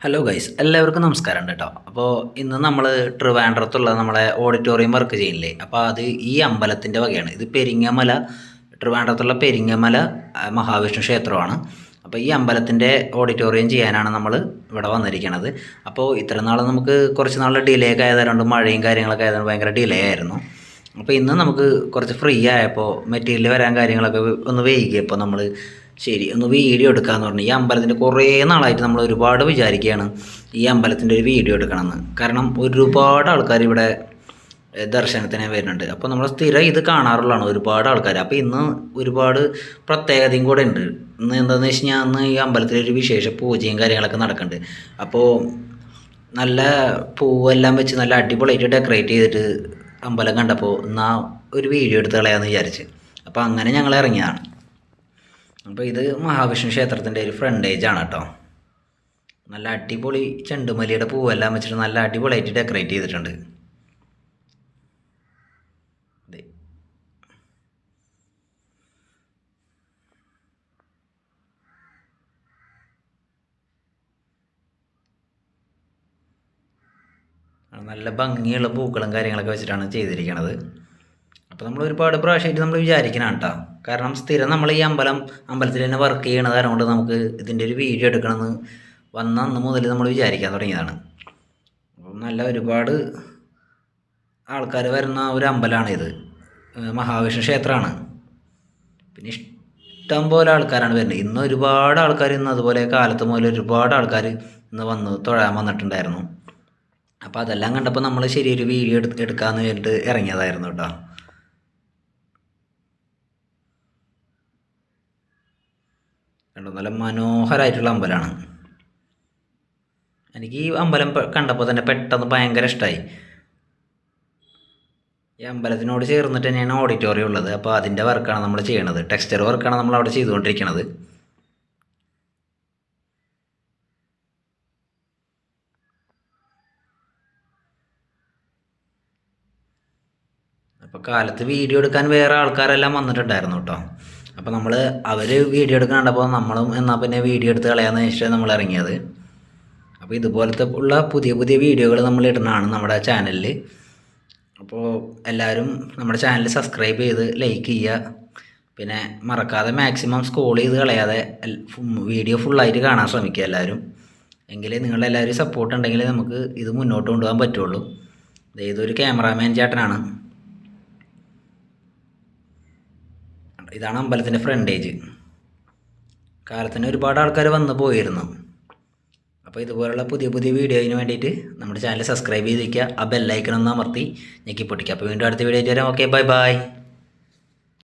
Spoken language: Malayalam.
ഹലോ ഗൈസ്, എല്ലാവർക്കും നമസ്കാരം കേട്ടോ. അപ്പോൾ ഇന്ന് നമ്മൾ ട്രിവാൻഡ്രത്തുള്ള നമ്മളെ ഓഡിറ്റോറിയം വർക്ക് ചെയ്യില്ലേ, അപ്പോൾ അത് ഈ അമ്പലത്തിൻ്റെ വകയാണ്. ഇത് പെരിങ്ങമല, ട്രിവാൻഡ്രത്തുള്ള പെരിങ്ങമല മഹാവിഷ്ണു ക്ഷേത്രമാണ്. അപ്പോൾ ഈ അമ്പലത്തിൻ്റെ ഓഡിറ്റോറിയം ചെയ്യാനാണ് നമ്മൾ ഇവിടെ വന്നിരിക്കുന്നത്. അപ്പോൾ ഇത്ര നാൾ നമുക്ക് കുറച്ച് നാൾ ഡിലേ ഒക്കെ ആയതുകൊണ്ട്, മഴയും കാര്യങ്ങളൊക്കെ ആയതുകൊണ്ട് ഭയങ്കര ഡിലേ ആയിരുന്നു. അപ്പോൾ ഇന്ന് നമുക്ക് കുറച്ച് ഫ്രീ ആയപ്പോൾ മെറ്റീരിയൽ വരാൻ കാര്യങ്ങളൊക്കെ ഒന്ന് വൈകിയപ്പോൾ നമ്മൾ ശരി ഒന്ന് വീഡിയോ എടുക്കാമെന്ന് പറഞ്ഞു. ഈ അമ്പലത്തിൻ്റെ കുറേ നാളായിട്ട് നമ്മൾ ഒരുപാട് വിചാരിക്കുകയാണ് ഈ അമ്പലത്തിൻ്റെ ഒരു വീഡിയോ എടുക്കണമെന്ന്. കാരണം ഒരുപാട് ആൾക്കാർ ഇവിടെ ദർശനത്തിന് വരുന്നുണ്ട്. അപ്പോൾ നമ്മൾ സ്ഥിരം ഇത് കാണാറുള്ളതാണ് ഒരുപാട് ആൾക്കാർ. അപ്പോൾ ഇന്ന് ഒരുപാട് പ്രത്യേകതയും കൂടെ ഉണ്ട്. ഇന്ന് എന്താണെന്ന് വെച്ച് കഴിഞ്ഞാൽ അന്ന് ഈ അമ്പലത്തിലൊരു വിശേഷ പൂജയും കാര്യങ്ങളൊക്കെ നടക്കുന്നുണ്ട്. അപ്പോൾ നല്ല പൂവെല്ലാം വെച്ച് നല്ല അടിപൊളിയായിട്ട് ഡെക്കറേറ്റ് ചെയ്തിട്ട് അമ്പലം കണ്ടപ്പോൾ എന്നാൽ ഒരു വീഡിയോ എടുത്ത് കളയാമെന്ന് വിചാരിച്ച്. അപ്പോൾ അങ്ങനെ ഞങ്ങൾ ഇറങ്ങിയതാണ്. അപ്പോൾ ഇത് മഹാവിഷ്ണു ക്ഷേത്രത്തിൻ്റെ ഒരു ഫ്രണ്ടേജാണ് കേട്ടോ. നല്ല അടിപൊളി ചെണ്ടുമല്ലിയുടെ പൂവെല്ലാം വെച്ചിട്ട് നല്ല അടിപൊളിയായിട്ട് ഡെക്കറേറ്റ് ചെയ്തിട്ടുണ്ട്. നല്ല ഭംഗിയുള്ള പൂക്കളും കാര്യങ്ങളൊക്കെ വെച്ചിട്ടാണ് ചെയ്തിരിക്കുന്നത്. അപ്പോൾ നമ്മൾ ഒരുപാട് പ്രാവശ്യമായിട്ട് നമ്മൾ വിചാരിക്കണം കേട്ടോ. കാരണം സ്ഥിരം നമ്മൾ ഈ അമ്പലത്തിൽ തന്നെ വർക്ക് ചെയ്യണത് കൊണ്ട് നമുക്ക് ഇതിൻ്റെ ഒരു വീഡിയോ എടുക്കണമെന്ന് വന്ന അന്ന് മുതൽ നമ്മൾ വിചാരിക്കാൻ തുടങ്ങിയതാണ്. അപ്പം നല്ല ഒരുപാട് ആൾക്കാർ വരുന്ന ഒരു അമ്പലമാണിത്. മഹാവിഷ്ണു ക്ഷേത്രമാണ്. പിന്നെ ഇഷ്ടം പോലെ ആൾക്കാരാണ് വരുന്നത്. ഇന്ന് ഒരുപാട് ആൾക്കാർ, ഇന്ന് അതുപോലെ കാലത്ത് മുതൽ ഒരുപാട് ആൾക്കാർ ഇന്ന് വന്ന് തൊഴാൻ വന്നിട്ടുണ്ടായിരുന്നു. അപ്പോൾ അതെല്ലാം കണ്ടപ്പോൾ നമ്മൾ ശരിയൊരു വീഡിയോ എടുക്കാമെന്ന് പറഞ്ഞിട്ട് ഇറങ്ങിയതായിരുന്നു കേട്ടോ. കണ്ടോ, നല്ല മനോഹരമായിട്ടുള്ള അമ്പലമാണ്. എനിക്ക് ഈ അമ്പലം കണ്ടപ്പോൾ തന്നെ പെട്ടെന്ന് ഭയങ്കര ഇഷ്ടമായി. ഈ അമ്പലത്തിനോട് ചേർന്നിട്ട് തന്നെയാണ് ഓഡിറ്റോറിയം ഉള്ളത്. അപ്പോൾ അതിൻ്റെ വർക്കാണ് നമ്മൾ ചെയ്യണത്. ടെക്സ്ചർ വർക്കാണ് നമ്മൾ അവിടെ ചെയ്തുകൊണ്ടിരിക്കുന്നത്. അപ്പോൾ കാലത്ത് വീഡിയോ എടുക്കാൻ വേറെ ആൾക്കാരെല്ലാം വന്നിട്ടുണ്ടായിരുന്നു കേട്ടോ. അപ്പോൾ അവർ വീഡിയോ എടുക്കാൻ കണ്ടപ്പോൾ നമ്മളും എന്നാൽ പിന്നെ വീഡിയോ എടുത്ത് കളയാമെന്ന് വെച്ചിട്ട് നമ്മൾ ഇറങ്ങിയത്. അപ്പോൾ ഇതുപോലത്തെ ഉള്ള പുതിയ പുതിയ വീഡിയോകൾ നമ്മൾ ഇടുന്നതാണ് നമ്മുടെ ചാനലിൽ. അപ്പോൾ എല്ലാവരും നമ്മുടെ ചാനൽ സബ്സ്ക്രൈബ് ചെയ്ത് ലൈക്ക് ചെയ്യുക. പിന്നെ മറക്കാതെ മാക്സിമം സ്ക്രോൾ ചെയ്ത് കളയാതെ വീഡിയോ ഫുള്ളായിട്ട് കാണാൻ ശ്രമിക്കുക എല്ലാവരും. എങ്കിലേ നിങ്ങളെല്ലാവരും സപ്പോർട്ട് ഉണ്ടെങ്കിൽ നമുക്ക് ഇത് മുന്നോട്ട് കൊണ്ടുപോകാൻ പറ്റുള്ളൂ. ഇതൊരു ക്യാമറാമാൻ ചേട്ടനാണ്. ഇതാണ് അമ്പലത്തിൻ്റെ ഫ്രണ്ടേജ്. കാലത്തിന് ഒരുപാട് ആൾക്കാർ വന്ന് പോയിരുന്നു. അപ്പോൾ ഇതുപോലുള്ള പുതിയ പുതിയ വീഡിയോയിന് വേണ്ടിയിട്ട് നമ്മുടെ ചാനൽ സബ്സ്ക്രൈബ് ചെയ്തിരിക്കുക. ആ ബെല്ലൈക്കൺ ഒന്ന് അമർത്തി ഞെക്കി പൊട്ടിക്കുക. അപ്പോൾ വീണ്ടും അടുത്ത വീഡിയോ ആയിട്ട് വരാം. Okay, bye bye.